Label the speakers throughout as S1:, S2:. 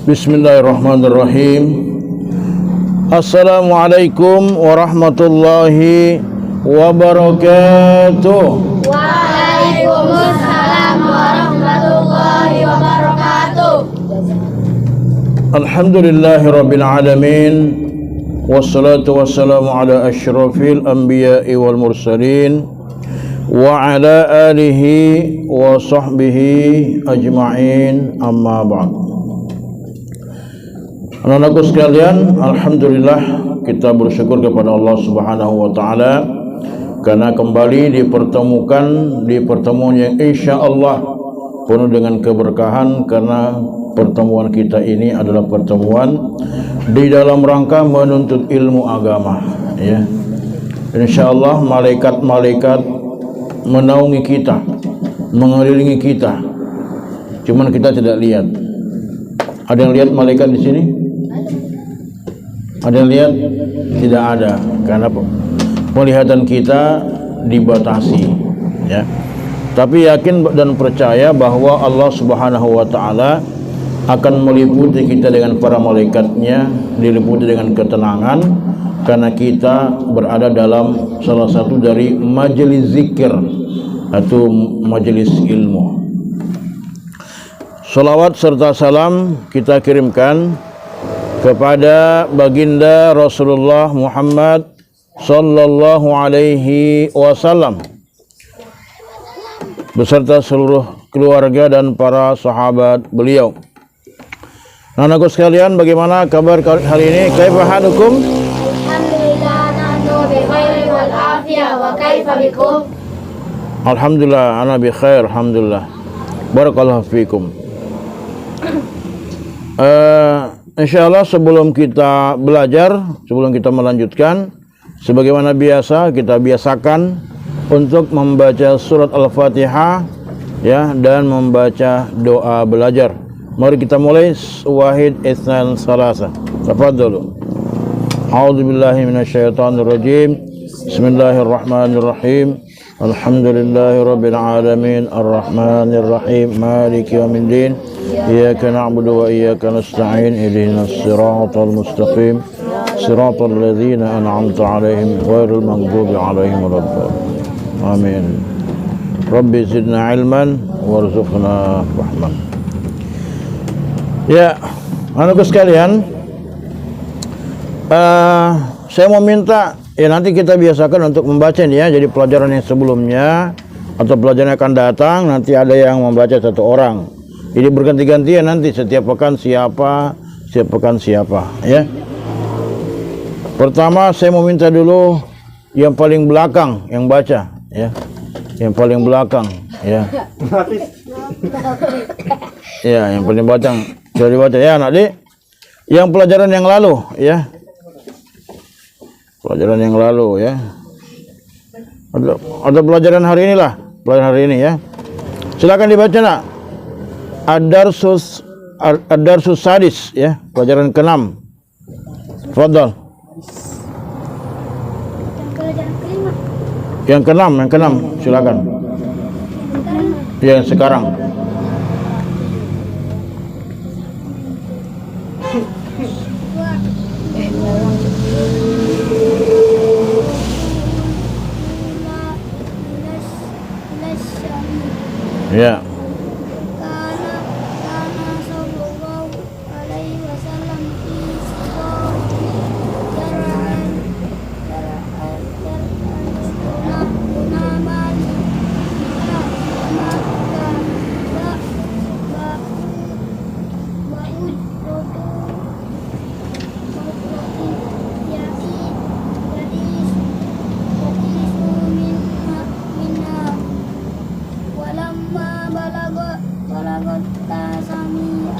S1: Bismillahirrahmanirrahim. Assalamualaikum warahmatullahi wabarakatuh.
S2: Waalaikumsalam warahmatullahi wabarakatuh.
S1: Alhamdulillahirabbil alamin. Wassalatu wassalamu ala asyrafil anbiya'i wal mursalin wa ala alihi wa sahbihi ajma'in, amma ba'd. Anak-anakku sekalian, alhamdulillah kita bersyukur kepada Allah Subhanahu wa taala karena kembali dipertemukan di pertemuan yang insyaallah penuh dengan keberkahan, karena pertemuan kita ini adalah pertemuan di dalam rangka menuntut ilmu agama, ya. Insyaallah malaikat-malaikat menaungi kita, mengelilingi kita. Cuman kita tidak lihat. Ada yang lihat malaikat di sini? Ada yang lihat? Tidak ada, karena penglihatan kita dibatasi, ya. Tapi yakin dan percaya bahwa Allah Subhanahu wa taala akan meliputi kita dengan para malaikatnya, diliputi dengan ketenangan, karena kita berada dalam salah satu dari majelis zikir atau majelis ilmu. Salawat serta salam kita kirimkan kepada baginda Rasulullah Muhammad sallallahu alaihi wasallam beserta seluruh keluarga dan para sahabat beliau. Anak-anakku sekalian, bagaimana kabar hari ini? Kaifa halukum?
S2: Alhamdulillah, nahnu bi khairin wal afiyah, wa kaifa bikum?
S1: Alhamdulillah, ana bi khair, alhamdulillah. Barakallahu fikum. Insyaallah sebelum kita belajar, sebelum kita melanjutkan, sebagaimana biasa kita biasakan untuk membaca surat Al-Fatihah, ya, dan membaca doa belajar. Mari kita mulai. Wahid, itsnan, salasa. Tafadhalu. A'udzubillahi minasyaitonirrajim. Bismillahirrahmanirrahim. Alhamdulillahirabbil alamin, arrahmanirrahim, maliki yaumiddin. Iyyaka na'budu wa iyyaka nasta'in. Ihdinas siratal mustaqim. Siratal ladzina an'amta 'alaihim ghairil maghdubi 'alaihim waladdallin. Amin. Rabbi zidna 'ilman warzuqna rahmah. Ya, anak-anak sekalian, saya mau minta, ya, nanti kita biasakan untuk membaca nih, ya. Jadi pelajaran yang sebelumnya atau pelajaran yang akan datang, nanti ada yang membaca satu orang. Jadi berganti-gantian nanti, setiap pekan siapa, ya. Pertama saya mau minta dulu yang paling belakang yang baca, ya. Yang paling belakang, ya. Ya, yang paling belakang sudah dibaca, ya, anak dik. Yang pelajaran yang lalu, ya. Pelajaran yang lalu, ya. Ada pelajaran hari ini lah, pelajaran hari ini, ya. Silakan dibaca, nak. Ad-darsus sadis, ya, pelajaran ke-6. Fadhal. Yang ke-6, silakan. Yang sekarang. Ya.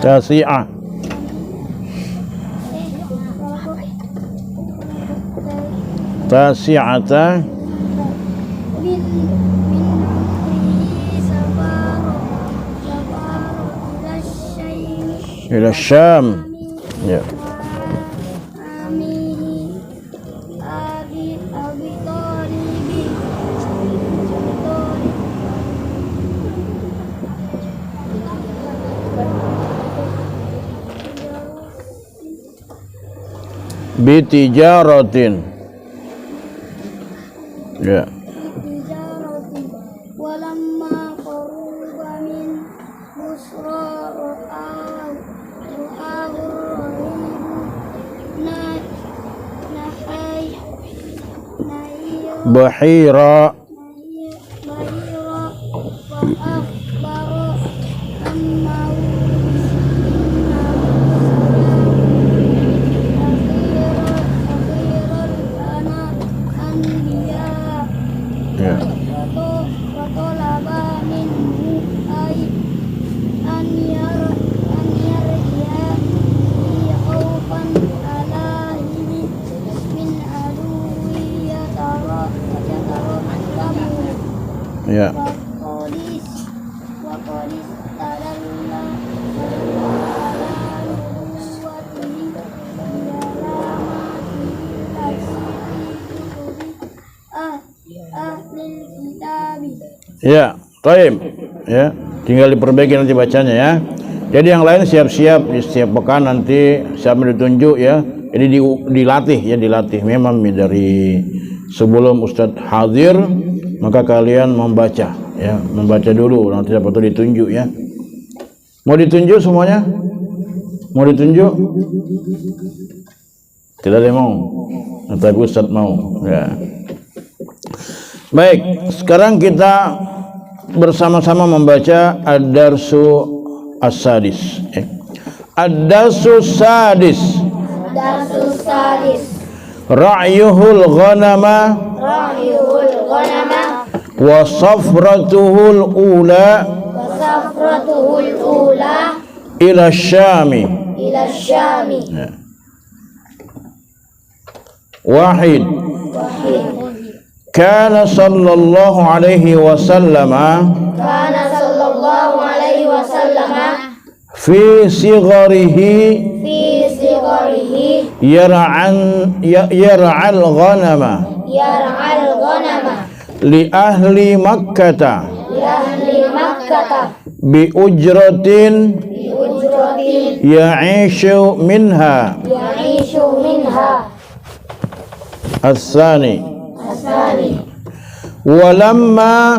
S1: Tasi'ah. Tasi'ata ila Syam. Ya. bitijaratin. Ya.
S2: Walamma qaruba min busra
S1: Bahira ya. Ya, taib. Ya, tinggal diperbaiki nanti bacanya ya. Jadi yang lain siap-siap di setiap pekan nanti siapa ditunjuk ya. Ini dilatih ya, dilatih. Memang dari sebelum Ustadz hadir maka kalian membaca ya, membaca dulu nanti dapat ditunjuk ya. Mau ditunjuk semuanya? Mau ditunjuk? Tidak ada yang mau. Tapi Ustadz mau ya. Baik, sekarang kita bersama-sama membaca Ad-Darsu As-Sadis. Ad-Darsu Sadis.
S2: Darsus sadis.
S1: Ra'yuhul ghanama
S2: Ra'yul ghanama
S1: wa safratuhul ula
S2: wa safratuhul ula
S1: ila Syami.
S2: ila Syami.
S1: Wahid.
S2: Wahid.
S1: Kana sallallahu alaihi wasallam
S2: Kana sallallahu alaihi wasallam
S1: fi sigharihi
S2: fi sigharihi
S1: yar'al ghanama
S2: yar'al ghanama
S1: li ahli Makkah
S2: li ahli Makkah
S1: bi ujratin
S2: bi ujratin
S1: ya'ishu minha.
S2: ya'ishu minha.
S1: As-sani.
S2: Asani.
S1: Walamma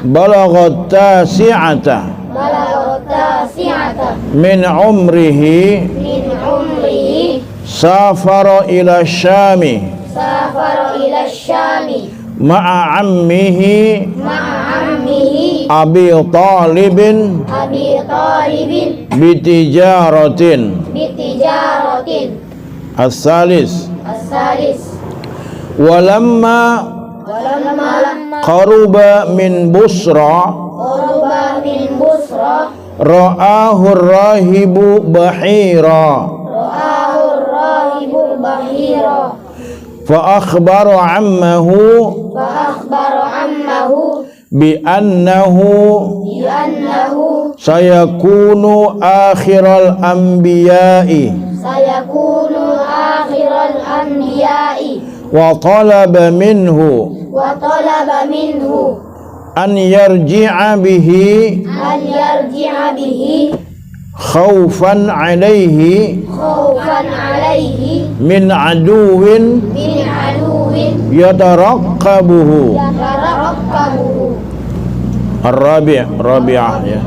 S1: balaghat tasi'ata
S2: Balaghat tasi'ata
S1: min umrihi
S2: min umrihi
S1: safara ila Syami
S2: safara ila Syami
S1: ma'a ammihi
S2: ma'a ammihi
S1: Abi Talibin
S2: Abi Talibin
S1: bitijaratin.
S2: bitijaratin.
S1: As-salis.
S2: As-salis.
S1: Walamma qaruba min Busra
S2: Qaruba min Busra
S1: ra'ahu rahibu Bahira
S2: ra'ahu rahibu Bahira
S1: fa akhbara ammahu
S2: fa akhbara ammahu
S1: bi annahu
S2: bi annahu
S1: sayakunu akhiral anbiya'i
S2: sayakunu akhiral anbiya'i
S1: wa talaba minhu
S2: wa talaba minhu
S1: an yarji'a bihi
S2: an yarji'a bihi
S1: khawfan alayhi
S2: khawfan alaihi
S1: min aduwin
S2: min aduwin
S1: yataraqqabuhu.
S2: yatarakkabuhu.
S1: Rabi'ah ya.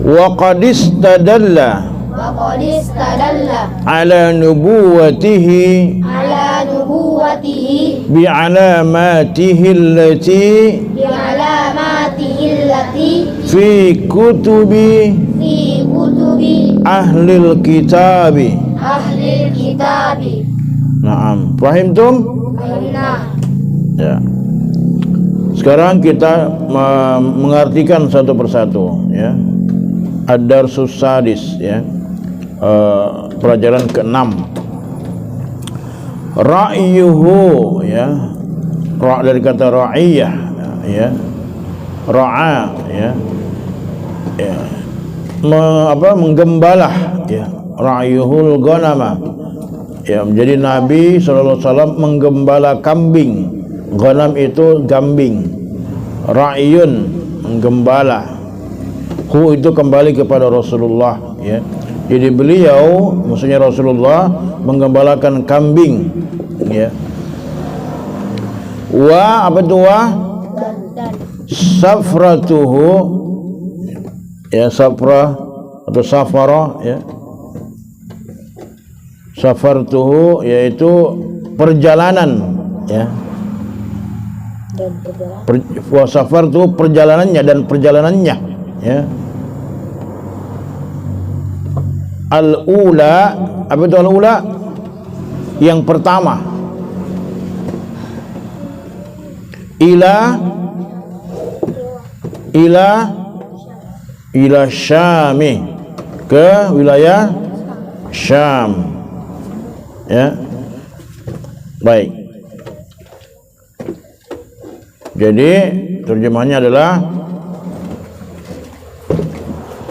S1: Wa qad istadalla
S2: Wa qad istadalla
S1: ala nubuwwatihi
S2: ala nubuwwatihi
S1: bi alamatihi allati
S2: bi alamatihi allati
S1: fi kutubi
S2: fi kutubi
S1: ahlil kitabi.
S2: ahli kitabi.
S1: Naam, fahimtum?
S2: Fahimna.
S1: Ya. Sekarang kita mengartikan satu persatu ya. Ad-Darsus Sadis ya. Pelajaran ke-6. Ra'yuhu ya. Dari kata ra'iyah ya. Ra'a ya. Ya. Menggembala ya. Ra'yuhul ghanama. Ya, menjadi Nabi sallallahu alaihi wasallam menggembala kambing. Ghanam itu kambing. Ra'yun menggembala. Hu itu kembali kepada Rasulullah ya. Jadi beliau, maksudnya Rasulullah, menggembalakan kambing, ya. Wa apa itu wa? Safratuhu, ya, safra atau safara, ya. Safartuhu yaitu perjalanan, ya. Wa safartuhu perjalanannya dan perjalanannya, ya. Al-ula, apa itu al-ula? Yang pertama. Ila Syami, ke wilayah Syam, ya. Baik. Jadi terjemahnya adalah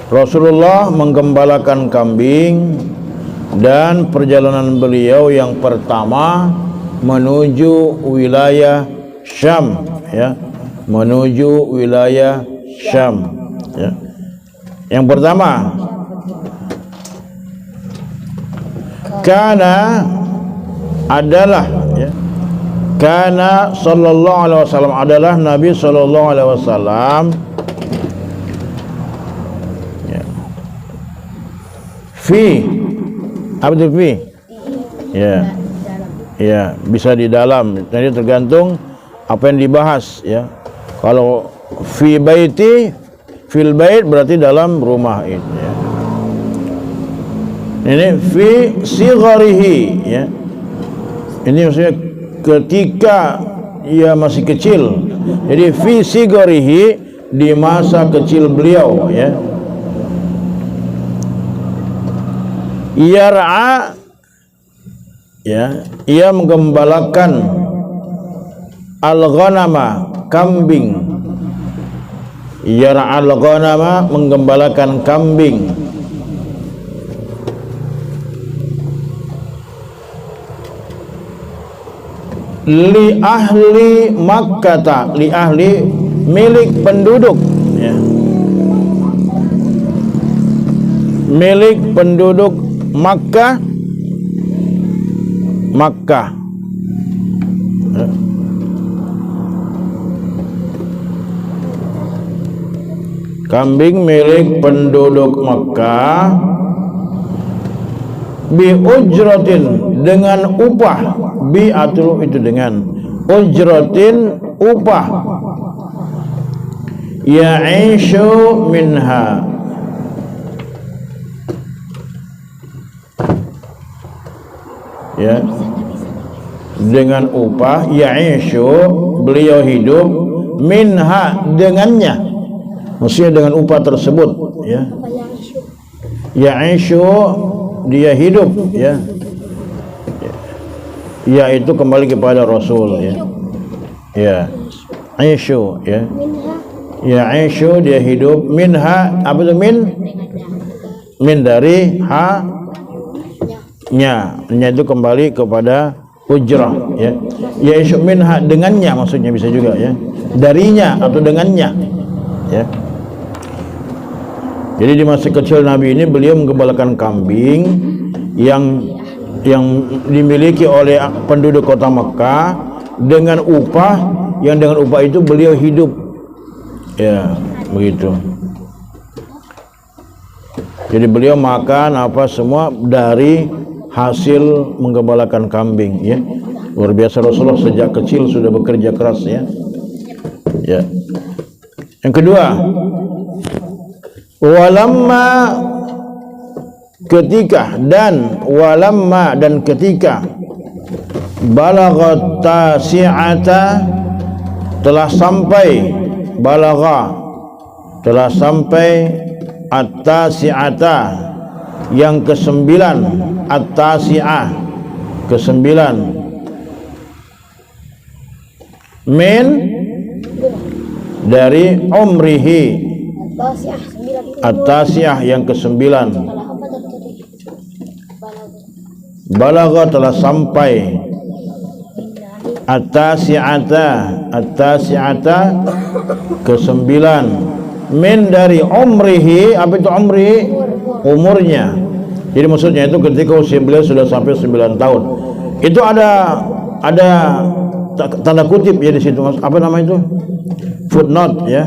S1: Rasulullah menggembalakan kambing dan perjalanan beliau yang pertama menuju wilayah Syam, ya, menuju wilayah Syam, ya. Yang pertama, kana adalah, ya, kana sallallahu alaihi wasallam adalah Nabi sallallahu alaihi wasallam, ya. Fi, apa itu fi? Ya, ya, bisa di dalam. Jadi tergantung apa yang dibahas, ya. Kalau fi baiti, fil bait berarti dalam rumah itu, ya. Ini fi sigharihi, ya. Ini maksudnya ketika ia masih kecil. Jadi fi sigharihi, di masa kecil beliau, ya. Yar'a, ya, ia menggembalakan al-ghanama, kambing. Yar'a al-ghanama, menggembalakan kambing. Li ahli Makkah, li ahli, milik penduduk, ya. Milik penduduk Makkah, Makkah, ya. Kambing milik penduduk Makkah, bi ujratin, dengan upah, bi atau itu dengan ujratin, upah, ya'ishu minha, ya, dengan upah, ya'ishu, beliau hidup, minha, dengannya, maksudnya dengan upah tersebut, ya. Ya'ishu, dia hidup, ya. Ya, itu kembali kepada Rasul, ya. Ya, aishu, ya. Ya, aishu, dia hidup, minha, apa itu min? Min dari ha, nya itu kembali kepada ujrah, ya. Ya, aishu minha, dengannya, maksudnya bisa juga, ya. Darinya atau dengannya, ya. Jadi di masa kecil Nabi ini beliau menggembalakan kambing yang dimiliki oleh penduduk kota Mekah dengan upah, yang dengan upah itu beliau hidup, ya, begitu. Jadi beliau makan apa semua dari hasil menggembalakan kambing, ya. Luar biasa, Rasulullah sejak kecil sudah bekerja keras, ya. Ya. Yang kedua, walamma, ketika, dan walamma, dan ketika, balaghat tasi'ata, telah sampai, balagha, telah sampai, at-tasi'ata, yang ke-9, at-tasi'ah, ke-9, min, dari umrihi, at-tasi'ah, yang ke-9, balagha, telah sampai, at-tasi'ata, at-tasi'ata, ke-9, min dari umrihi, apa itu umrihi? Umurnya, Jadi maksudnya itu ketika usia beliau sudah sampai 9 tahun. Itu ada tanda kutip ya di situ. Apa nama itu? Footnote ya.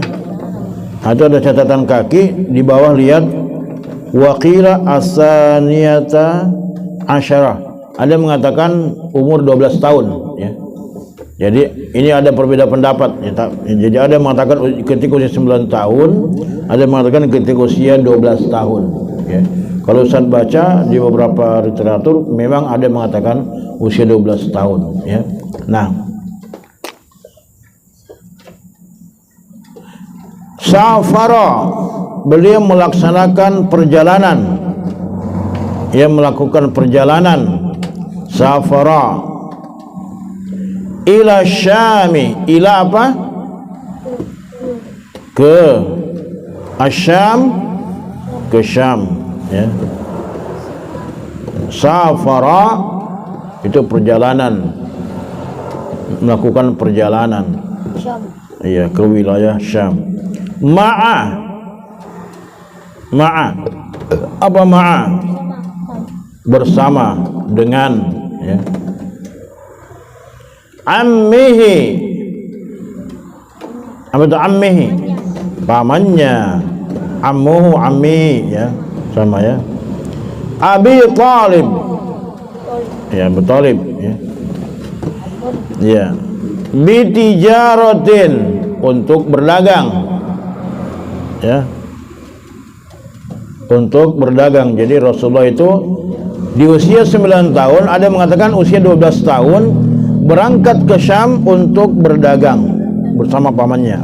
S1: Itu ada catatan kaki di bawah, lihat waqila asaniyata asyarah. Ada yang mengatakan umur 12 tahun ya. Jadi ini ada perbedaan pendapat ya. Jadi ada yang mengatakan ketika usia 9 tahun, ada yang mengatakan ketika usia 12 tahun ya. Kalau Ustaz baca di beberapa literatur memang ada yang mengatakan usia 12 tahun ya. Nah, safara, beliau melaksanakan perjalanan. Ia melakukan perjalanan safara ila Syami. Ila apa? Ke Asyam, ke Syam ya. Safara itu perjalanan, melakukan perjalanan. Iya, ke wilayah Syam. Ma'a apa ma'a? Bersama dengan ya. Ammihi, apa itu ammihi? Pamannya. Ammuhu, ammi ya, sama ya. Abi Talib ya, Abu Talib ya. Ya. Bitijaratin, untuk berdagang ya, untuk berdagang. Jadi Rasulullah itu di usia 9 tahun, ada yang mengatakan usia 12 tahun berangkat ke Syam untuk berdagang bersama pamannya.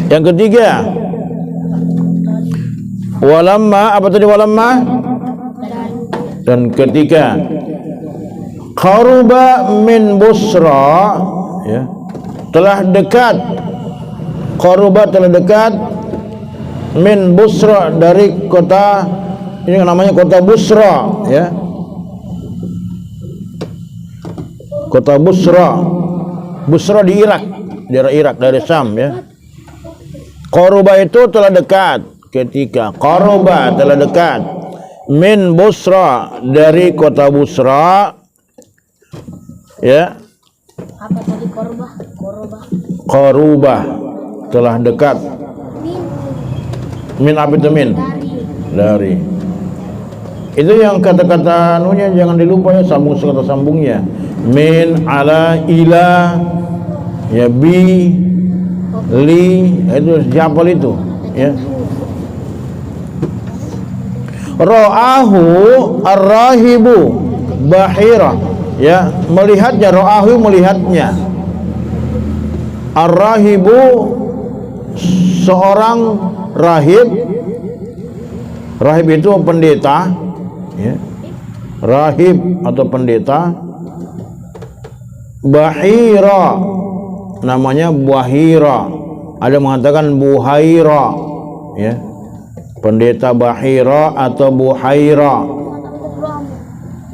S1: Yang ketiga, walamma, apa tadi walamma? Dan ketika qaruba min Busra ya, telah dekat, qaruba telah dekat min Busra, dari kota ini namanya kota Busra ya. Kota Busra. Busra di Irak, daerah Irak, dari Syam ya. Qaruba itu telah dekat, ketika qaruba telah dekat min Busra, dari kota Busra ya.
S2: Apa tadi qaruba?
S1: Qaruba telah dekat. Min apa itu min? Dari. Itu yang kata-kata anunya jangan dilupa ya, sambung kata sambungnya. Min, ala, ila, ya, bi, li, itu siapa itu ya. Ra'ahu ar-rahibu bahira ya, melihatnya. Ra'ahu, melihatnya. Ar-rahibu, seorang rahib. Rahib itu pendeta ya. Rahib atau pendeta. Bahira, namanya Bahira. Ada mengatakan Buhaira ya. Pendeta Bahira atau Buhaira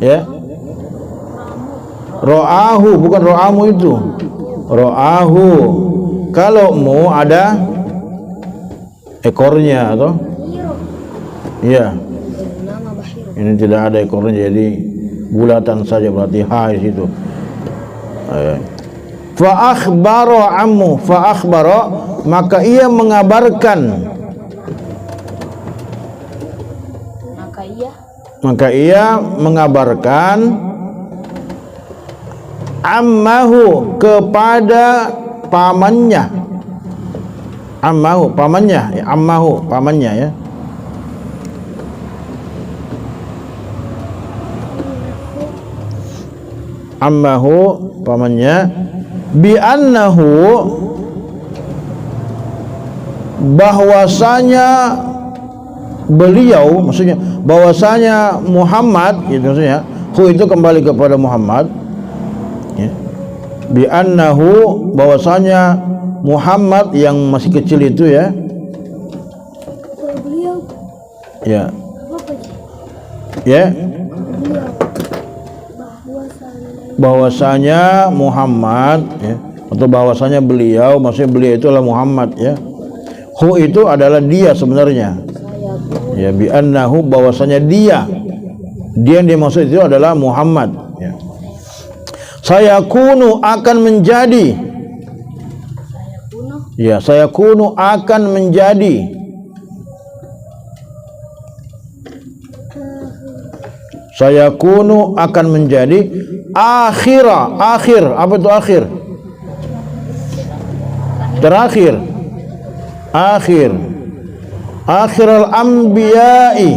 S1: ya. Ra'ahu, bukan ro'amu itu. Ra'ahu, kalau mu ada ekornya atau iya. Ini tidak ada ekornya, jadi bulatan saja, berarti ha di situ. Fa akhbara ammu, fa akhbara, maka ia mengabarkan, maka ia mengabarkan ammahu, kepada pamannya. Ammahu, pamannya ya, ammahu, pamannya ya. Ammahu, pamannya. Bi annahu, bahwasanya beliau, maksudnya bahwasanya Muhammad, itu maksudnya hu itu kembali kepada Muhammad ya. Bi annahu, bahwasanya Muhammad yang masih kecil itu ya. Ya. Ya. Bahwasanya Muhammad ya, atau bahwasanya beliau, maksudnya beliau itu adalah Muhammad ya. Hu itu adalah dia sebenarnya. Ya, bi annahu bahwasanya dia yang dimaksud itu adalah Muhammad. Ya. Sayakunu akan menjadi. Ya, sayakunu akan menjadi. Sayakunu akan menjadi akhir. Apa itu akhir? Terakhir. Akhirul anbiya'i,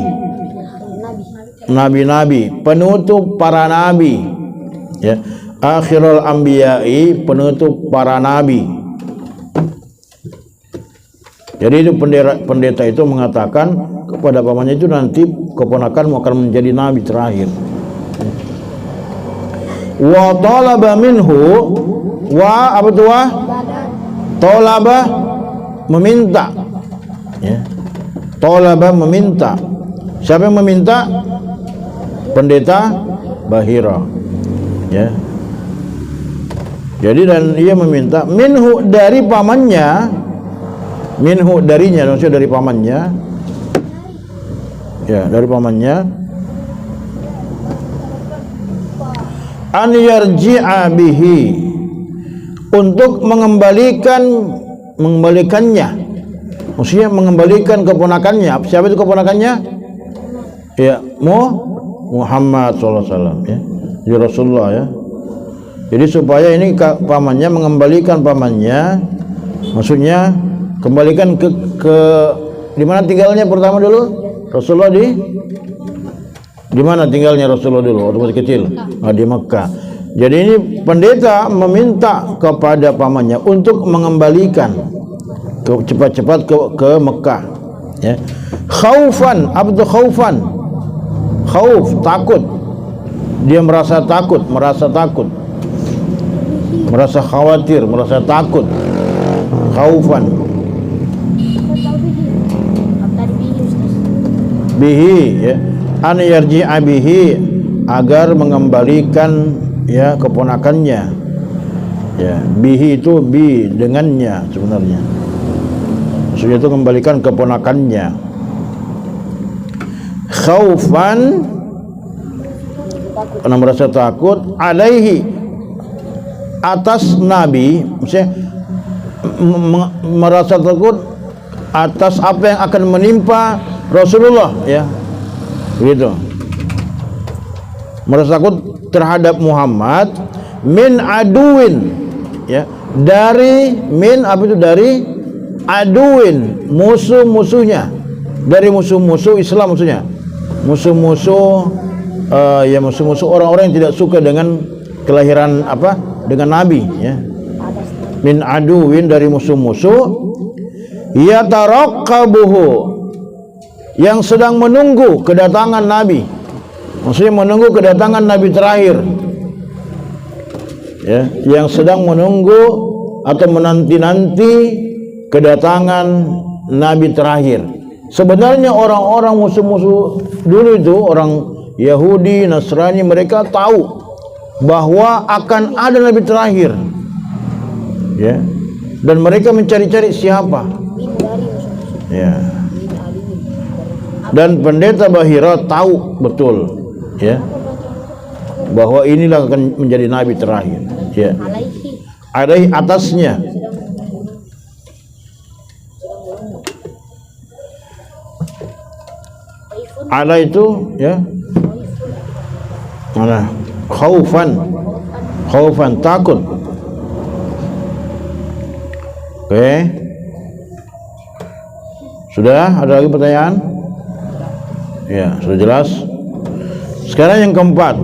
S1: nabi-nabi, penutup para nabi. Ya, akhirul anbiya'i, penutup para nabi. Jadi itu pendeta itu mengatakan kepada pamannya itu nanti keponakanmu akan menjadi nabi terakhir. Wa talaba minhu, wa apa itu wa? Talaba meminta. Ya. Talaba meminta. Siapa yang meminta? Pendeta Bahira. Ya. Jadi dan ia meminta minhu dari pamannya, minhu darinya, maksudnya dari pamannya. Ya, dari pamannya. An yarji'a bihi, untuk mengembalikannya. Maksudnya mengembalikan keponakannya. Siapa itu keponakannya? Ya, Muhammad SAW, ya. Ya Rasulullah, ya. Jadi supaya ini pamannya mengembalikan pamannya, maksudnya kembalikan ke di mana tinggalnya pertama dulu? Rasulullah di mana tinggalnya Rasulullah dulu waktu masih kecil? Di Mekah. Jadi ini pendeta meminta kepada pamannya untuk mengembalikan cepat-cepat ke Mekah. Ya. Khaufan, apa itu khaufan? Khauf, takut. Dia merasa takut, merasa khawatir, merasa takut. Khaufan. Bihi, ya. An yarji'a bihi, agar mengembalikan ya keponakannya. Ya, bihi itu dengannya sebenarnya. Maksudnya itu kembalikan keponakannya. Khaufan, karena merasa takut, alaihi, atas Nabi, maksudnya merasa takut atas apa yang akan menimpa Rasulullah, ya. Begitu. Merasa takut terhadap Muhammad min aduin, ya, dari min apa itu dari aduin, musuh-musuhnya, dari musuh-musuh Islam, maksudnya musuh-musuh ya musuh-musuh orang-orang yang tidak suka dengan kelahiran apa dengan Nabi, ya. Min aduin, dari musuh-musuh, yatarakkabuhu, yang sedang menunggu kedatangan Nabi, maksudnya menunggu kedatangan Nabi terakhir, ya, yang sedang menunggu atau menanti-nanti kedatangan Nabi terakhir. Sebenarnya orang-orang musuh-musuh dulu itu, orang Yahudi, Nasrani, mereka tahu bahwa akan ada Nabi terakhir, ya, dan mereka mencari-cari siapa, ya. Dan pendeta Bahira tahu betul, ya, bahwa inilah akan menjadi Nabi terakhir, ya. Alaihi, atasnya. Ala itu, ya, mana? Khaufan, takut. Oke. Sudah, ada lagi pertanyaan? Ya, sudah jelas. Sekarang yang keempat.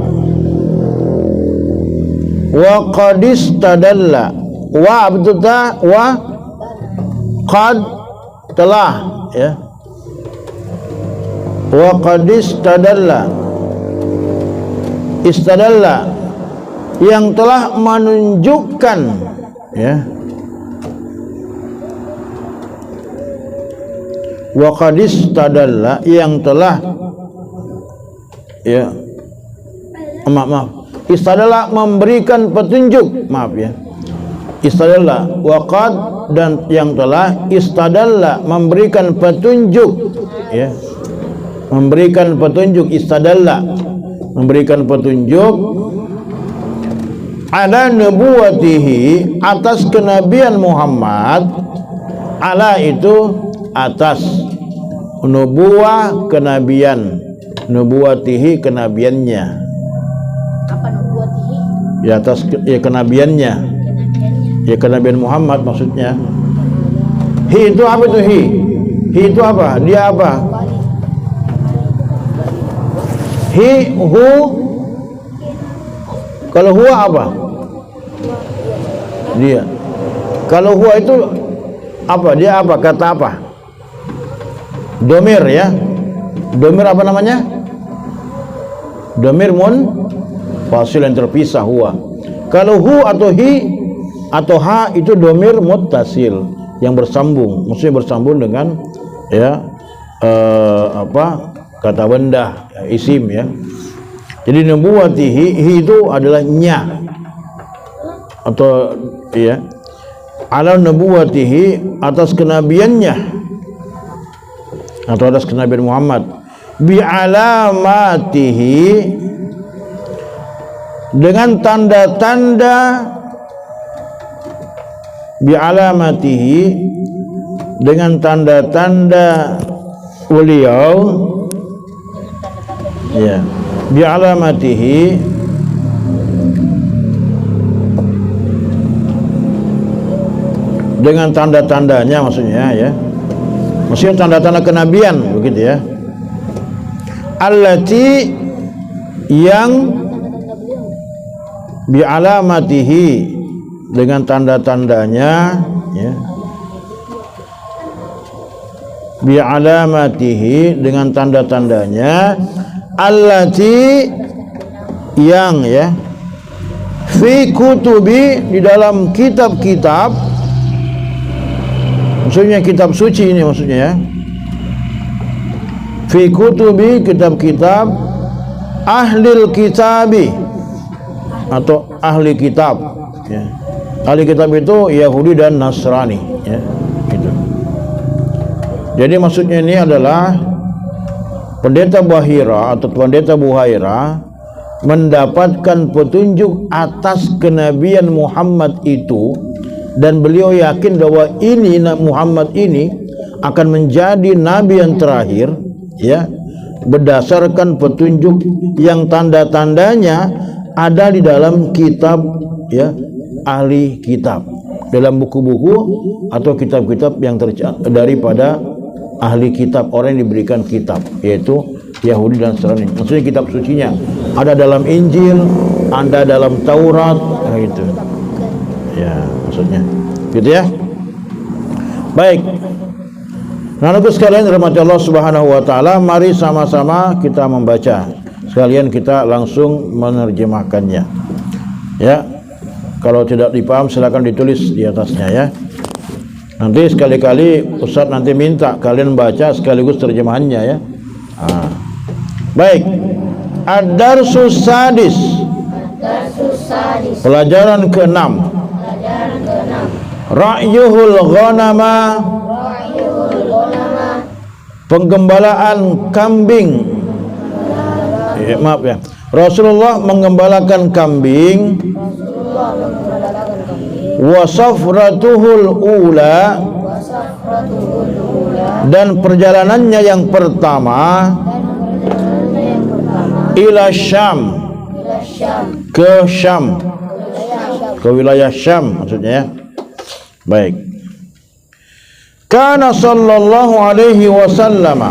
S1: Wa qad istadalla. Wa abduta wa qad telah, ya. Wa qad istadalla. Istadalla, yang telah menunjukkan, ya. Wa qad istadalla, yang telah, ya, maaf. Istadalla memberikan petunjuk, maaf, ya. Istadalla wa qad, dan yang telah, istadalla memberikan petunjuk, ya. memberikan petunjuk, istadalla, memberikan petunjuk ala nubuwatihi, atas kenabian Muhammad. Ala itu atas, nubuwah kenabian, nubuwatihi kenabiannya.
S2: Apa nubuwatihi?
S1: Ya atas ya kenabiannya. Ya kenabian Muhammad maksudnya. Hi itu apa itu hi? Hi itu apa? Dia apa? Hi, hu. Kalau huwa apa? Dia. Kalau huwa itu apa? Dia apa? Kata apa? Domir ya. Domir apa namanya? Domir fasil yang terpisah, huwa. Kalau hu atau hi atau ha itu domir muttasil yang bersambung, maksudnya bersambung dengan ya kata benda, isim ya. Jadi nubuwatihi, hi itu adalah nya atau ya, ala nubuwatihi, atas kenabiannya atau atas kenabian Muhammad, bi alamatihi, dengan tanda-tanda, bi alamatihi, dengan tanda-tanda beliau ya, bi alamatihi, dengan tanda-tandanya maksudnya ya, maksudnya tanda-tanda kenabian begitu ya. Allati, yang bi alamatihi, dengan tanda-tandanya ya, bi alamatihi, dengan tanda-tandanya, allati, yang ya, fi kutubi, di dalam kitab-kitab, maksudnya kitab suci ini maksudnya ya, fi kutubi, kitab-kitab, ahlil kitabi, atau ahli kitab ya. Ahli kitab itu Yahudi dan Nasrani ya, gitu. Jadi maksudnya ini adalah pendeta Bahira atau pendeta Buhaira mendapatkan petunjuk atas kenabian Muhammad itu, dan beliau yakin bahwa ini Muhammad ini akan menjadi nabi yang terakhir ya, berdasarkan petunjuk yang tanda-tandanya ada di dalam kitab ya, ahli kitab, dalam buku-buku atau kitab-kitab yang daripada ahli kitab, orang yang diberikan kitab, yaitu Yahudi dan Nasrani. Maksudnya kitab sucinya ada dalam Injil, ada dalam Taurat, gitu ya maksudnya, gitu ya. Baik, anak-anakku sekalian dirahmati Allah Subhanahu wa taala, mari sama-sama kita membaca, sekalian kita langsung menerjemahkannya ya. Kalau tidak dipaham silakan ditulis di atasnya ya. Nanti sekali-kali Ustaz nanti minta kalian baca sekaligus terjemahannya ya. Baik, ad-darsus sadis, pelajaran ke-6, ra'yuhul ghanama, penggembalaan kambing. Maaf ya, Rasulullah menggembalakan kambing. Wa safratuhul ula, dan perjalanannya yang pertama, ila Syam, ke Syam, ke wilayah Syam maksudnya ya. Baik. Kana sallallahu alaihi wasallam,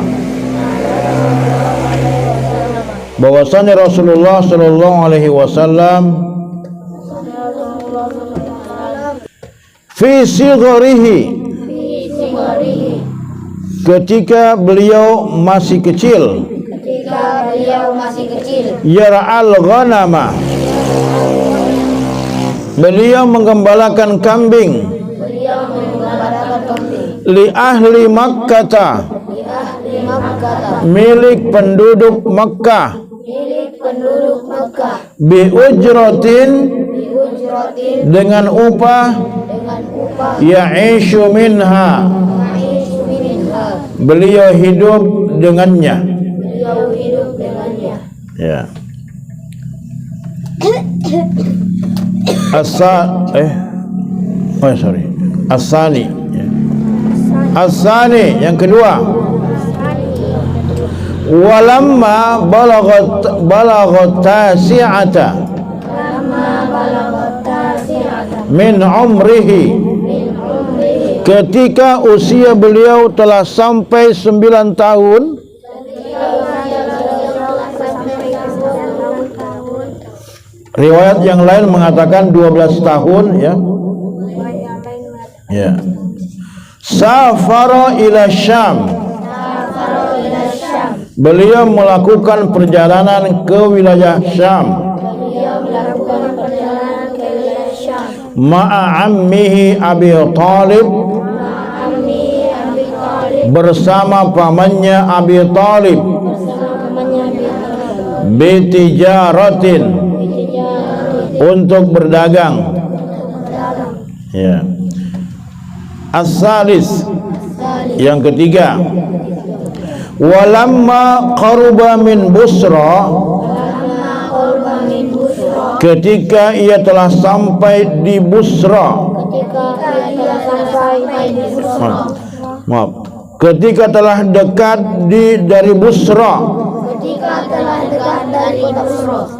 S1: bahwasanya Rasulullah sallallahu alaihi wasallam fi sigharihi, ketika beliau masih kecil, yara'al ghanama, beliau menggembalakan kambing, li ahli Makkah, milik penduduk Makkah, bi ujratin, dengan upah, ya'ishu minha, beliau hidup dengannya,
S2: beliau hidup dengannya.
S1: Ya. Asani. Ya. Asani yang kedua. Walamma balagat tasi'ata min umrihi, ketika usia beliau telah sampai 9 tahun. Riwayat yang lain mengatakan 12 tahun, ya. Ya. Safara ila Syam. Beliau melakukan perjalanan ke wilayah Syam. Ma'a ammihi Abi Talib, bersama pamannya Abi Talib. Bitijaratin, untuk berdagang. Ya. As-salis, yang ketiga. Walamma qaruba min Busra, ketika ia telah sampai di Busra. Maaf. Ketika telah dekat dari Busra.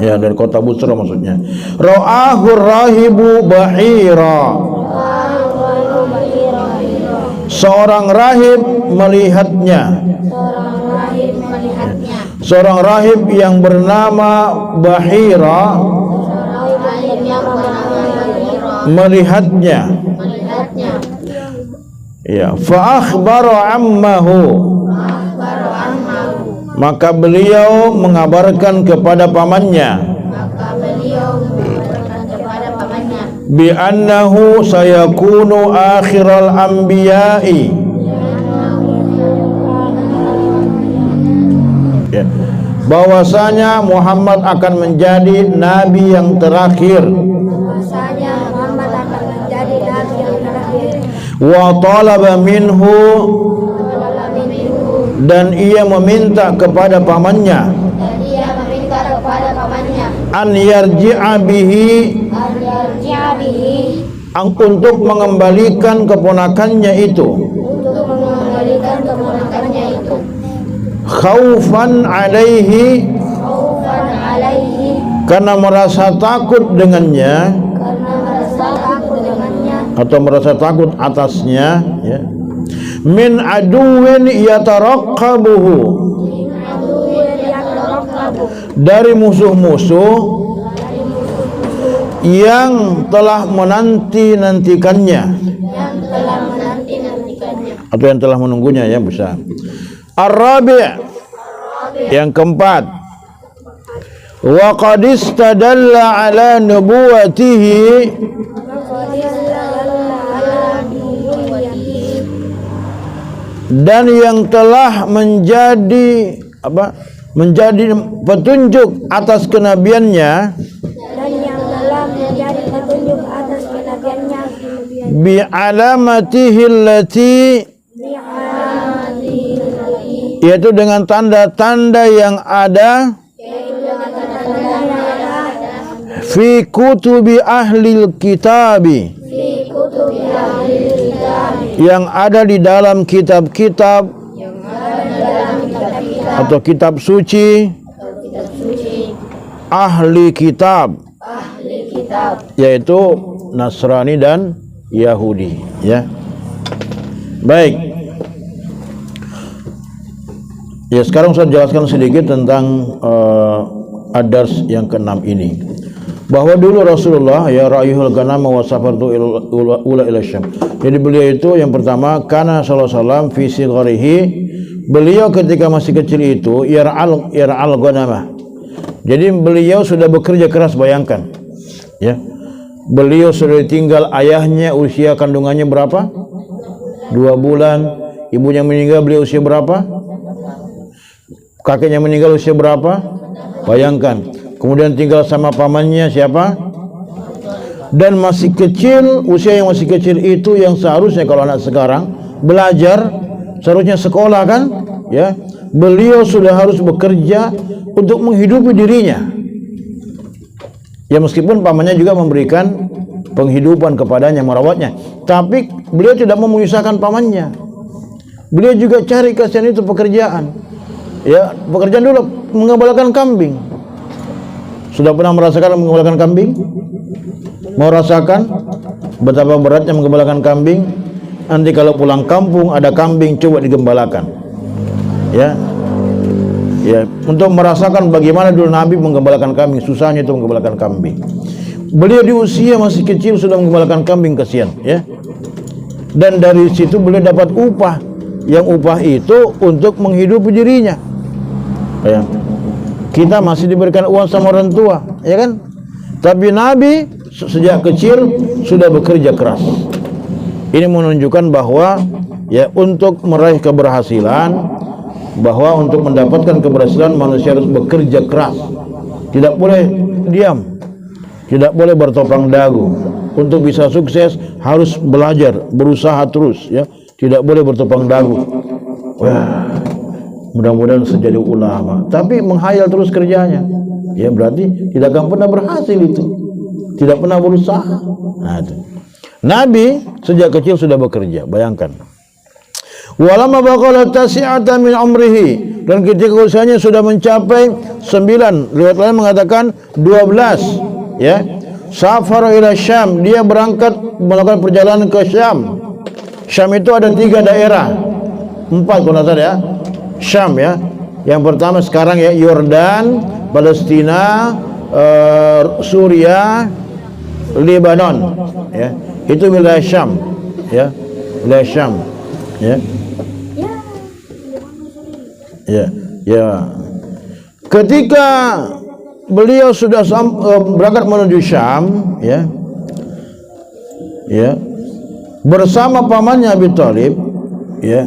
S1: Ya, dari kota Busra maksudnya. Ra'ahur rahibu bahira, seorang rahib melihatnya. Seorang rahib yang bernama Bahira melihatnya. Ya, fa akhbara ammahu, maka beliau mengabarkan kepada pamannya. Bi annahu sayakunu akhiral anbiya'i, ya, bahwasanya Muhammad akan menjadi nabi yang terakhir. Wa talaba minhu, dan ia meminta kepada pamannya. An yarji'a bihi, untuk mengembalikan keponakannya itu. Khaufan alaihi, karena merasa takut dengannya, atau merasa takut atasnya, ya. Min aduwin yataraqqabuhu, dari musuh-musuh yang telah menanti-nantikannya, atau yang telah menunggunya, ya, bisa. Ar-rabi', yang keempat. Wa qad istadalla ala nubuwatihi, dan yang telah menjadi petunjuk atas kenabiannya, bi alamatihi allati, yaitu dengan tanda-tanda yang ada fi kutubi ahlil kitabi, yang ada di dalam kitab-kitab atau kitab suci ahli kitab, yaitu Nasrani dan Yahudi, ya. Baik. Ya, sekarang saya jelaskan sedikit tentang ad-dars yang ke-6 ini. Bahwa dulu Rasulullah, ya, ra'yuhul ganama wa safartu ula ila Syam. Jadi beliau itu yang pertama, kana sallallahu alaihi wasallam fi sigharihi, beliau ketika masih kecil itu yar'al ganama. Jadi beliau sudah bekerja keras, bayangkan, ya. Beliau sudah ditinggal ayahnya, usia kandungannya berapa? 2 bulan. Ibunya meninggal, beliau usia berapa? Kakeknya meninggal usia berapa? Bayangkan. Kemudian tinggal sama pamannya siapa? Dan masih kecil, usia yang masih kecil itu yang seharusnya kalau anak sekarang belajar, seharusnya sekolah, kan? Ya, beliau sudah harus bekerja untuk menghidupi dirinya. Ya meskipun pamannya juga memberikan penghidupan kepadanya, merawatnya, tapi beliau tidak mau menyusahkan pamannya. Beliau juga cari kasihan itu pekerjaan. Ya, pekerjaan dulu mengembalakan kambing. Sudah pernah merasakan mengembalakan kambing? Mau rasakan betapa beratnya mengembalakan kambing? Nanti kalau pulang kampung ada kambing, coba digembalakan. Ya, ya, untuk merasakan bagaimana dulu Nabi menggembalakan kambing, susahnya itu menggembalakan kambing. Beliau di usia masih kecil sudah menggembalakan kambing, kasihan, ya. Dan dari situ beliau dapat upah, yang upah itu untuk menghidupi dirinya. Ya. Kita masih diberikan uang sama orang tua, ya kan? Tapi Nabi sejak kecil sudah bekerja keras. Ini menunjukkan bahwa ya untuk meraih keberhasilan, bahwa untuk mendapatkan keberhasilan manusia harus bekerja keras. Tidak boleh diam, tidak boleh bertopang dagu. Untuk bisa sukses harus belajar, berusaha terus, ya. Tidak boleh bertopang dagu. Wah, mudah-mudahan saya jadi ulama, tapi menghayal terus kerjanya. Ya berarti tidak akan pernah berhasil itu. Tidak pernah berusaha. Nah, itu. Nabi sejak kecil sudah bekerja, bayangkan. Walamma baqala tasi'ata min umrihi, dan ketika usianya sudah mencapai 9, riwayat lain mengatakan 12, ya. Safara ila Syam, dia berangkat melakukan perjalanan ke Syam. Syam itu ada 3 daerah, 4 kalau tidak salah, ya. Syam, ya. Yang pertama sekarang, ya, Yordan, Palestina, Suriah, Lebanon, ya. Itu wilayah Syam, ya. Wilayah Syam, ya. Ya, ya. Ketika beliau sudah berangkat menuju Syam, ya. Ya. Bersama pamannya Abi Thalib, ya.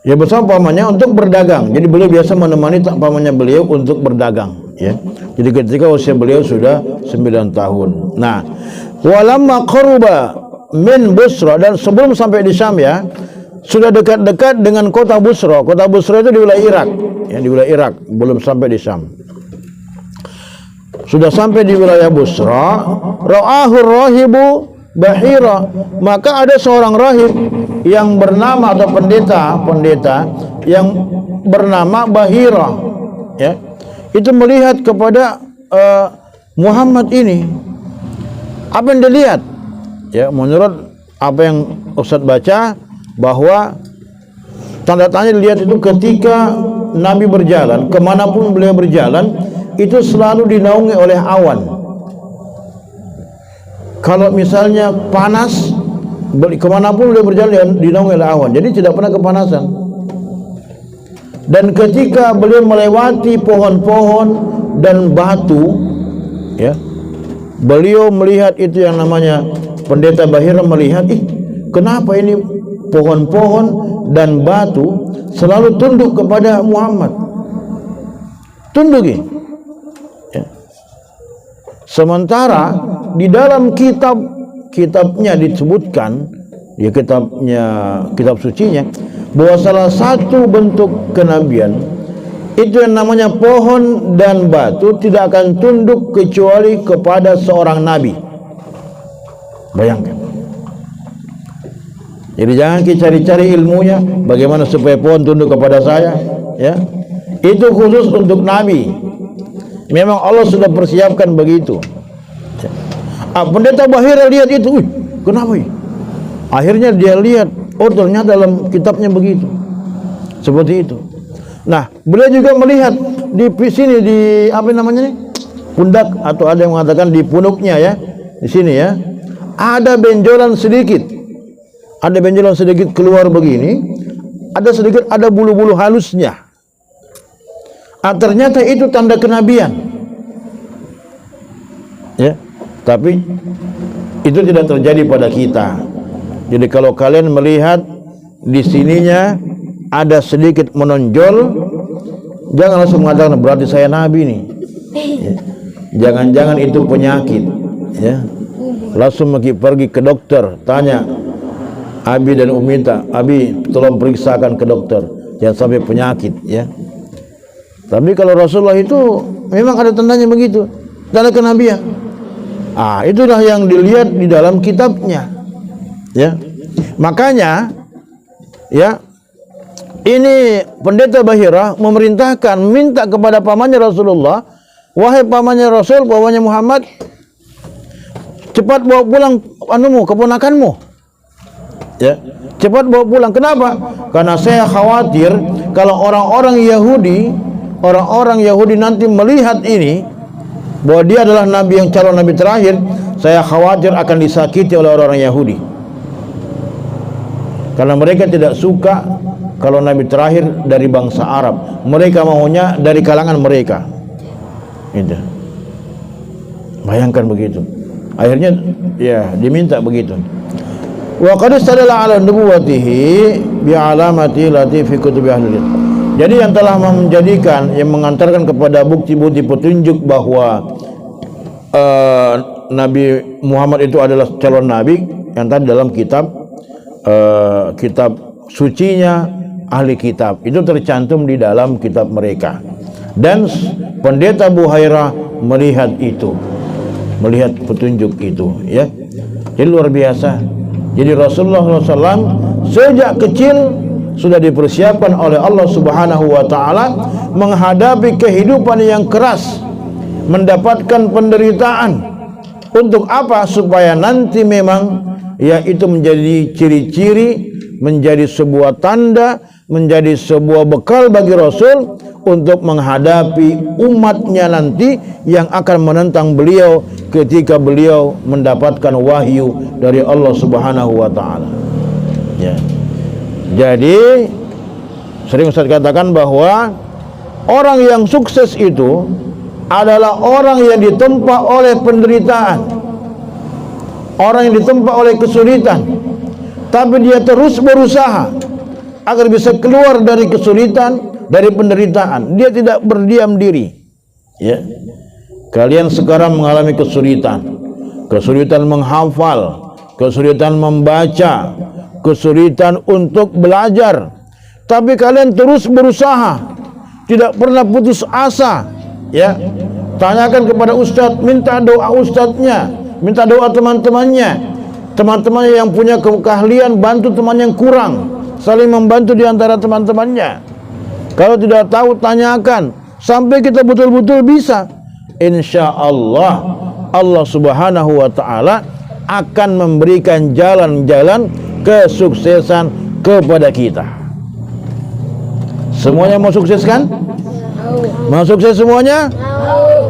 S1: Ya bersama pamannya untuk berdagang. Jadi beliau biasa menemani pamannya beliau untuk berdagang, ya. Jadi ketika usia beliau sudah 9 tahun. Nah, walamma qaruba min Busra, dan sebelum sampai di Syam, ya, sudah dekat-dekat dengan kota Busra. Kota Busra itu di wilayah Irak, ya, di wilayah Irak, belum sampai di Syam. Sudah sampai di wilayah Busra, ra'ahur rahibu Bahira, maka ada seorang rahib yang bernama, atau pendeta yang bernama Bahira, ya. Itu melihat kepada Muhammad ini. Apa yang dilihat? Ya, menurut apa yang Ustaz baca, bahwa tanda-tanda dilihat itu ketika Nabi berjalan, kemanapun beliau berjalan, itu selalu dinaungi oleh awan. Kalau misalnya panas, kemanapun beliau berjalan dinaungi oleh awan, jadi tidak pernah kepanasan. Dan ketika beliau melewati pohon-pohon dan batu, ya, beliau melihat itu yang namanya pendeta Bahira melihat, kenapa ini pohon-pohon dan batu selalu tunduk kepada Muhammad? Tunduk, ya. Sementara di dalam kitabnya disebutkan, ya, kitab sucinya, bahwa salah satu bentuk kenabian itu yang namanya pohon dan batu tidak akan tunduk kecuali kepada seorang nabi. Bayangkan. Jadi jangan kita cari-cari ilmunya bagaimana supaya pohon tunduk kepada saya, ya. Itu khusus untuk nabi. Memang Allah sudah persiapkan begitu. Pendeta Bahira lihat itu, kenapa ini? Akhirnya dia lihat, oh ternyata dalam kitabnya begitu, seperti itu. Nah, beliau juga melihat di sini, di apa namanya nih, pundak, atau ada yang mengatakan di punuknya, ya, di sini, ya, ada benjolan sedikit, keluar begini, ada bulu-bulu halusnya. Ternyata itu tanda kenabian, ya. Tapi itu tidak terjadi pada kita. Jadi kalau kalian melihat di sininya ada sedikit menonjol, jangan langsung mengatakan berarti saya nabi nih. Ya. Jangan-jangan itu penyakit, ya. Langsung pergi ke dokter, tanya, Abi dan Umita, Abi tolong periksakan ke dokter, jangan sampai penyakit ya. Tapi kalau Rasulullah itu memang ada tandanya begitu, tanda kenabian. Itulah yang dilihat di dalam kitabnya. Ya. Makanya ya, ini Pendeta Bahira memerintahkan, minta kepada pamannya Rasulullah, wahai pamannya Rasul, pamannya Muhammad, cepat bawa pulang keponakanmu. Ya, cepat bawa pulang. Kenapa? Karena saya khawatir kalau orang-orang Yahudi nanti melihat ini, bahwa dia adalah nabi yang calon nabi terakhir, saya khawatir akan disakiti oleh orang-orang Yahudi. Karena mereka tidak suka kalau nabi terakhir dari bangsa Arab. Mereka maunya dari kalangan mereka. Itu. Bayangkan begitu. Akhirnya ya diminta begitu. Wa qad istadalla ala nubuwwatihi bi alamati lati fi kutubi ahli. Jadi yang telah menjadikan, yang mengantarkan kepada bukti-bukti petunjuk bahwa Nabi Muhammad itu adalah calon nabi yang tadi dalam kitab sucinya ahli kitab itu tercantum di dalam kitab mereka. Dan Pendeta Buhairah melihat itu, melihat petunjuk itu ya. Jadi luar biasa. Jadi Rasulullah SAW sejak kecil sudah dipersiapkan oleh Allah Subhanahu wa taala menghadapi kehidupan yang keras, mendapatkan penderitaan. Untuk apa? Supaya nanti memang ya itu menjadi ciri-ciri, menjadi sebuah tanda, menjadi sebuah bekal bagi Rasul untuk menghadapi umatnya nanti yang akan menentang beliau ketika beliau mendapatkan wahyu dari Allah Subhanahu wa taala. Ya. Jadi sering Ustaz katakan bahwa orang yang sukses itu adalah orang yang ditempa oleh penderitaan, orang yang ditempa oleh kesulitan, tapi dia terus berusaha agar bisa keluar dari kesulitan, dari penderitaan. Dia tidak berdiam diri. Ya. Kalian sekarang mengalami kesulitan menghafal, kesulitan membaca, kesulitan untuk belajar, tapi kalian terus berusaha, tidak pernah putus asa. Ya, tanyakan kepada ustadz, minta doa ustadznya, minta doa teman-temannya yang punya keahlian, bantu teman yang kurang, saling membantu di antara teman-temannya. Kalau tidak tahu tanyakan sampai kita betul-betul bisa. Insya Allah Allah Subhanahu wa taala akan memberikan jalan-jalan kesuksesan kepada kita. Semuanya mau sukses kan? Mau sukses semuanya?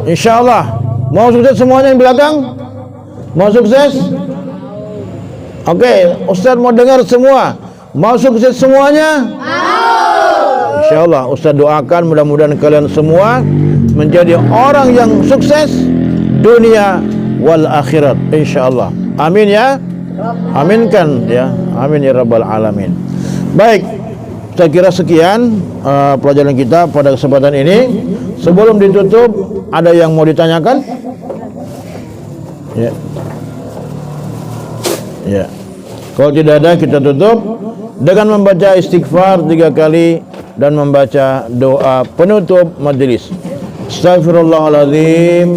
S1: Insya Allah. Mau sukses semuanya yang belakang? Mau sukses? Oke, Ustaz mau dengar semua. Mau sukses semuanya? Insya Allah Ustaz doakan mudah-mudahan kalian semua menjadi orang yang sukses dunia wal akhirat, insya Allah. Amin ya. Aminkan ya. Amin ya rabbal alamin. Baik, saya kira sekian pelajaran kita pada kesempatan ini. Sebelum ditutup, ada yang mau ditanyakan? Ya. Ya. Kalau tidak ada, kita tutup dengan membaca istighfar 3 kali dan membaca doa penutup majelis. Astaghfirullahaladzim,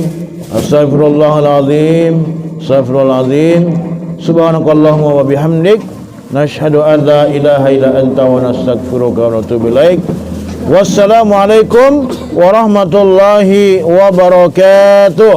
S1: astaghfirullahaladzim, astaghfirullahaladzim. Subhanakallahumma wa bihamdik, nashhadu an la ilaha illa anta wa nastaghfiruka wa natubu ilaik. Wassalamualaikum warahmatullahi wabarakatuh.